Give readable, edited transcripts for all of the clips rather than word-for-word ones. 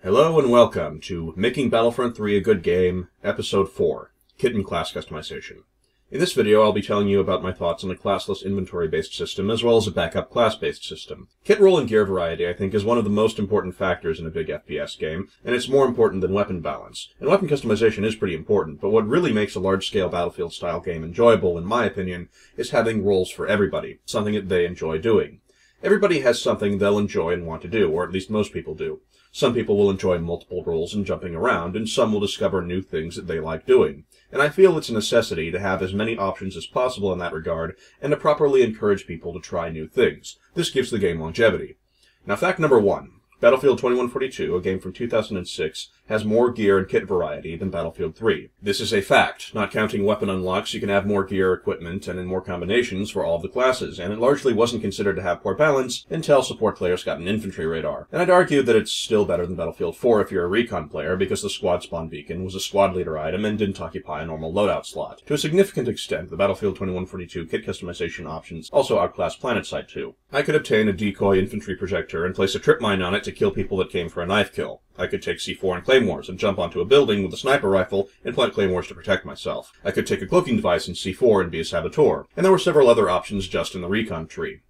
Hello and welcome to Making Battlefront 3 a Good Game, Episode 4, Kit and Class Customization. In this video, I'll be telling you about my thoughts on a classless inventory-based system, as well as a backup class-based system. Kit roll and gear variety, I think, is one of the most important factors in a big FPS game, and it's more important than weapon balance. And weapon customization is pretty important, but what really makes a large-scale Battlefield-style game enjoyable, in my opinion, is having roles for everybody, something that they enjoy doing. Everybody has something they'll enjoy and want to do, or at least most people do. Some people will enjoy multiple roles and jumping around, and some will discover new things that they like doing. And I feel it's a necessity to have as many options as possible in that regard, and to properly encourage people to try new things. This gives the game longevity. Now, fact number 1. Battlefield 2142, a game from 2006, has more gear and kit variety than Battlefield 3. This is a fact. Not counting weapon unlocks, you can have more gear, equipment, and in more combinations for all of the classes, and it largely wasn't considered to have poor balance until support players got an infantry radar. And I'd argue that it's still better than Battlefield 4 if you're a recon player, because the squad spawn beacon was a squad leader item and didn't occupy a normal loadout slot. To a significant extent, the Battlefield 2142 kit customization options also outclass PlanetSide 2. I could obtain a decoy infantry projector and place a trip mine on it to kill people that came for a knife kill. I could take C4 and claymores and jump onto a building with a sniper rifle and plant claymores to protect myself. I could take a cloaking device in C4 and be a saboteur. And there were several other options just in the recon tree.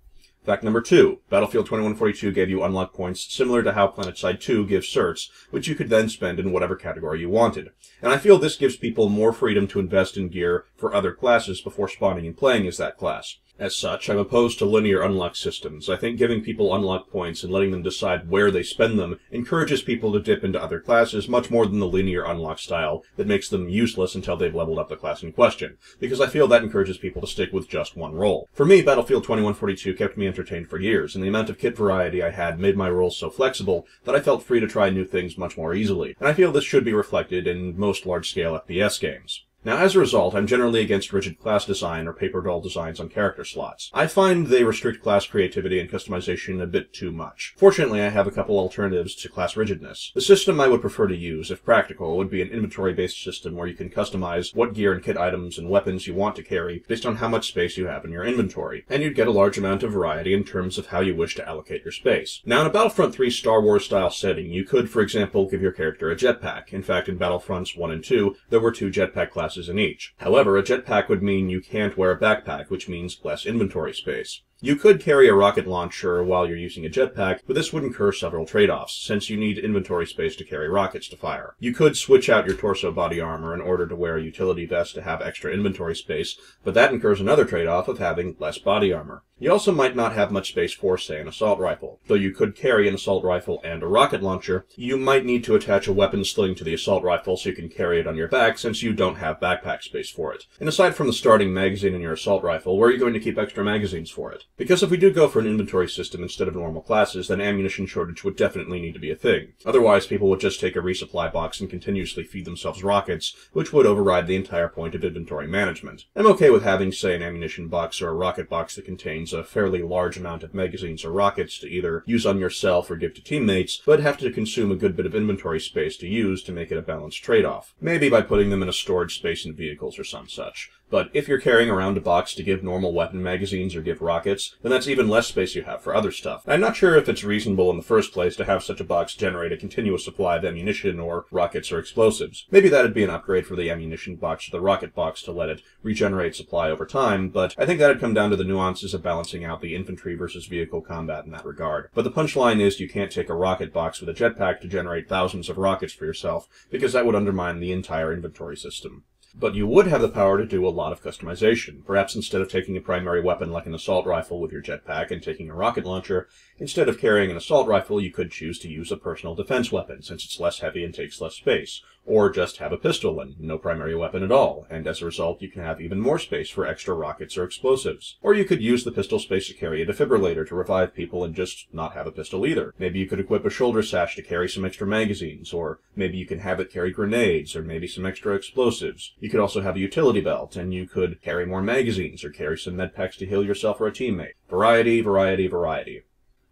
Fact number 2. Battlefield 2142 gave you unlock points similar to how PlanetSide 2 gives certs, which you could then spend in whatever category you wanted. And I feel this gives people more freedom to invest in gear for other classes before spawning and playing as that class. As such, I'm opposed to linear unlock systems. I think giving people unlock points and letting them decide where they spend them encourages people to dip into other classes much more than the linear unlock style that makes them useless until they've leveled up the class in question, because I feel that encourages people to stick with just one role. For me, Battlefield 2142 kept me entertained for years, and the amount of kit variety I had made my roles so flexible that I felt free to try new things much more easily, and I feel this should be reflected in most large-scale FPS games. Now, as a result, I'm generally against rigid class design or paper doll designs on character slots. I find they restrict class creativity and customization a bit too much. Fortunately, I have a couple alternatives to class rigidness. The system I would prefer to use, if practical, would be an inventory-based system where you can customize what gear and kit items and weapons you want to carry based on how much space you have in your inventory, and you'd get a large amount of variety in terms of how you wish to allocate your space. Now, in a Battlefront 3 Star Wars-style setting, you could, for example, give your character a jetpack. In fact, in Battlefronts 1 and 2, there were 2 jetpack classes in each. However, a jetpack would mean you can't wear a backpack, which means less inventory space. You could carry a rocket launcher while you're using a jetpack, but this would incur several trade-offs, since you need inventory space to carry rockets to fire. You could switch out your torso body armor in order to wear a utility vest to have extra inventory space, but that incurs another trade-off of having less body armor. You also might not have much space for, say, an assault rifle. Though you could carry an assault rifle and a rocket launcher, you might need to attach a weapon sling to the assault rifle so you can carry it on your back, since you don't have backpack space for it. And aside from the starting magazine in your assault rifle, where are you going to keep extra magazines for it? Because if we do go for an inventory system instead of normal classes, then ammunition shortage would definitely need to be a thing. Otherwise, people would just take a resupply box and continuously feed themselves rockets, which would override the entire point of inventory management. I'm okay with having, say, an ammunition box or a rocket box that contains a fairly large amount of magazines or rockets to either use on yourself or give to teammates, but have to consume a good bit of inventory space to use to make it a balanced trade-off. Maybe by putting them in a storage space in vehicles or some such. But if you're carrying around a box to give normal weapon magazines or give rockets, then that's even less space you have for other stuff. I'm not sure if it's reasonable in the first place to have such a box generate a continuous supply of ammunition or rockets or explosives. Maybe that'd be an upgrade for the ammunition box to the rocket box to let it regenerate supply over time, but I think that'd come down to the nuances of balancing out the infantry versus vehicle combat in that regard. But the punchline is you can't take a rocket box with a jetpack to generate thousands of rockets for yourself, because that would undermine the entire inventory system. But you would have the power to do a lot of customization. Perhaps instead of taking a primary weapon like an assault rifle with your jetpack and taking a rocket launcher, instead of carrying an assault rifle, you could choose to use a personal defense weapon, since it's less heavy and takes less space. Or just have a pistol and no primary weapon at all, and as a result you can have even more space for extra rockets or explosives. Or you could use the pistol space to carry a defibrillator to revive people and just not have a pistol either. Maybe you could equip a shoulder sash to carry some extra magazines, or maybe you can have it carry grenades, or maybe some extra explosives. You could also have a utility belt, and you could carry more magazines, or carry some med packs to heal yourself or a teammate. Variety, variety, variety.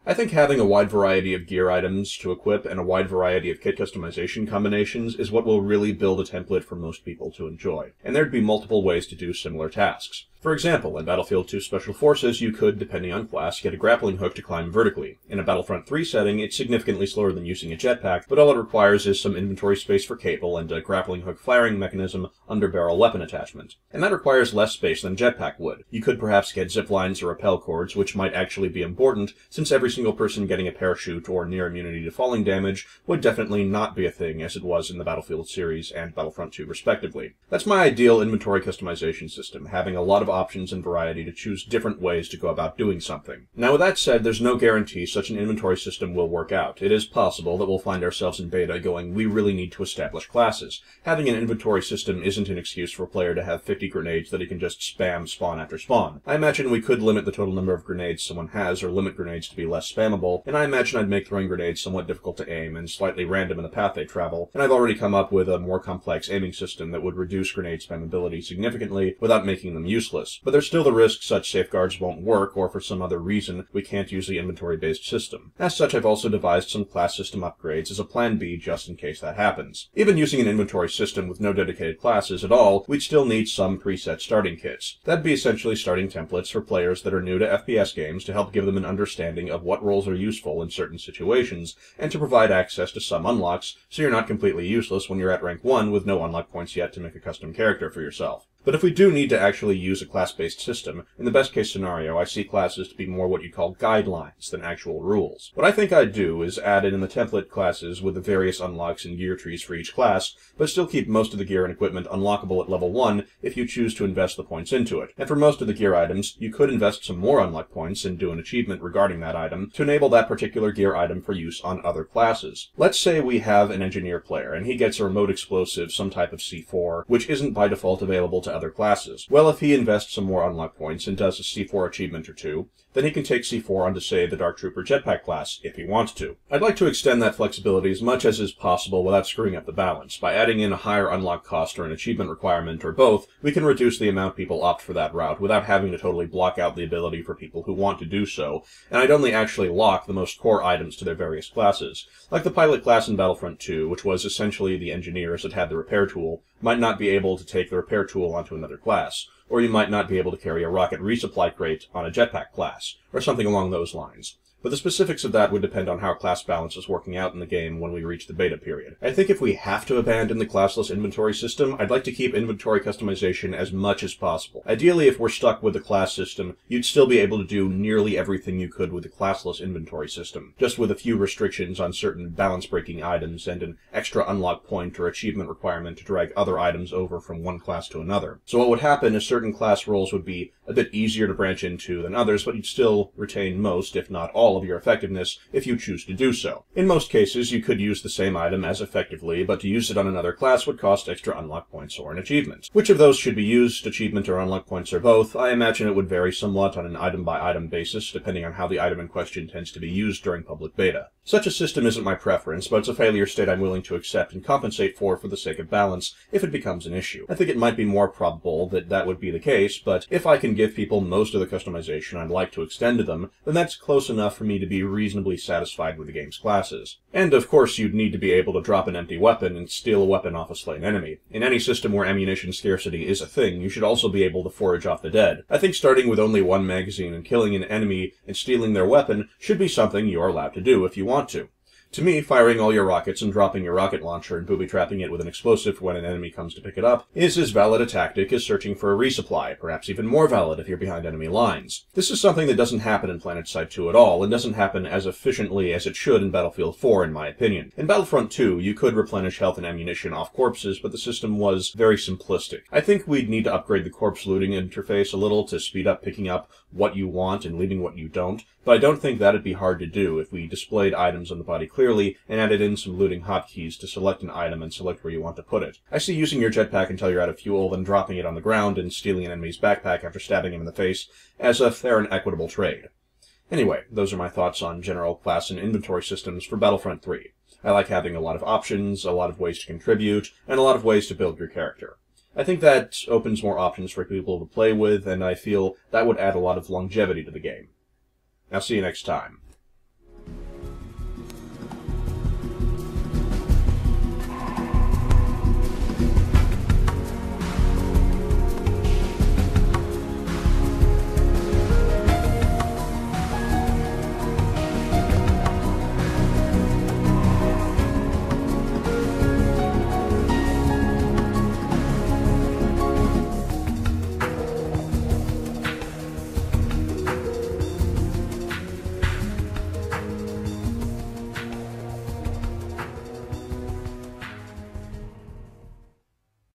I think having a wide variety of gear items to equip and a wide variety of kit customization combinations is what will really build a template for most people to enjoy. And there'd be multiple ways to do similar tasks. For example, in Battlefield 2 Special Forces, you could, depending on class, get a grappling hook to climb vertically. In a Battlefront 3 setting, it's significantly slower than using a jetpack, but all it requires is some inventory space for cable and a grappling hook firing mechanism under barrel weapon attachment. And that requires less space than jetpack would. You could perhaps get zip lines or rappel cords, which might actually be important, since every single person getting a parachute or near immunity to falling damage would definitely not be a thing as it was in the Battlefield series and Battlefront 2 respectively. That's my ideal inventory customization system, having a lot of options and variety to choose different ways to go about doing something. Now with that said, there's no guarantee such an inventory system will work out. It is possible that we'll find ourselves in beta going, we really need to establish classes. Having an inventory system isn't an excuse for a player to have 50 grenades that he can just spam spawn after spawn. I imagine we could limit the total number of grenades someone has, or limit grenades to be less spammable, and I imagine I'd make throwing grenades somewhat difficult to aim and slightly random in the path they travel, and I've already come up with a more complex aiming system that would reduce grenade spammability significantly without making them useless. But there's still the risk such safeguards won't work, or for some other reason we can't use the inventory-based system. As such, I've also devised some class system upgrades as a plan B just in case that happens. Even using an inventory system with no dedicated classes at all, we'd still need some preset starting kits. That'd be essentially starting templates for players that are new to FPS games to help give them an understanding of what roles are useful in certain situations, and to provide access to some unlocks so you're not completely useless when you're at rank 1 with no unlock points yet to make a custom character for yourself. But if we do need to actually use a class-based system, in the best-case scenario, I see classes to be more what you'd call guidelines than actual rules. What I think I'd do is add in the template classes with the various unlocks and gear trees for each class, but still keep most of the gear and equipment unlockable at level 1 if you choose to invest the points into it. And for most of the gear items, you could invest some more unlock points and do an achievement regarding that item to enable that particular gear item for use on other classes. Let's say we have an engineer player, and he gets a remote explosive, some type of C4, which isn't by default available to other classes. Well, if he invests some more unlock points and does a C4 achievement or two, then he can take C4 onto, say, the Dark Trooper jetpack class, if he wants to. I'd like to extend that flexibility as much as is possible without screwing up the balance. By adding in a higher unlock cost or an achievement requirement, or both, we can reduce the amount people opt for that route without having to totally block out the ability for people who want to do so, and I'd only actually lock the most core items to their various classes. Like the pilot class in Battlefront 2, which was essentially the engineers that had the repair tool, might not be able to take the repair tool onto another class, or you might not be able to carry a rocket resupply crate on a jetpack class, or something along those lines. But the specifics of that would depend on how class balance is working out in the game when we reach the beta period. I think if we have to abandon the classless inventory system, I'd like to keep inventory customization as much as possible. Ideally, if we're stuck with the class system, you'd still be able to do nearly everything you could with the classless inventory system, just with a few restrictions on certain balance-breaking items and an extra unlock point or achievement requirement to drag other items over from one class to another. So what would happen is certain class roles would be a bit easier to branch into than others, but you'd still retain most, if not all, of your effectiveness if you choose to do so. In most cases, you could use the same item as effectively, but to use it on another class would cost extra unlock points or an achievement. Which of those should be used, achievement or unlock points or both? I imagine it would vary somewhat on an item-by-item basis, depending on how the item in question tends to be used during public beta. Such a system isn't my preference, but it's a failure state I'm willing to accept and compensate for the sake of balance if it becomes an issue. I think it might be more probable that that would be the case, but if I can give people most of the customization I'd like to extend to them, then that's close enough for me to be reasonably satisfied with the game's classes. And of course you'd need to be able to drop an empty weapon and steal a weapon off a slain enemy. In any system where ammunition scarcity is a thing, you should also be able to forage off the dead. I think starting with only one magazine and killing an enemy and stealing their weapon should be something you're allowed to do if you want to. To me, firing all your rockets and dropping your rocket launcher and booby-trapping it with an explosive when an enemy comes to pick it up is as valid a tactic as searching for a resupply, perhaps even more valid if you're behind enemy lines. This is something that doesn't happen in PlanetSide 2 at all, and doesn't happen as efficiently as it should in Battlefield 4 in my opinion. In Battlefront 2, you could replenish health and ammunition off corpses, but the system was very simplistic. I think we'd need to upgrade the corpse looting interface a little to speed up picking up what you want and leaving what you don't, but I don't think that'd be hard to do if we displayed items on the body clearly and added in some looting hotkeys to select an item and select where you want to put it. I see using your jetpack until you're out of fuel, then dropping it on the ground and stealing an enemy's backpack after stabbing him in the face as a fair and equitable trade. Anyway, those are my thoughts on general class and inventory systems for Battlefront 3. I like having a lot of options, a lot of ways to contribute, and a lot of ways to build your character. I think that opens more options for people to play with, and I feel that would add a lot of longevity to the game. I'll see you next time.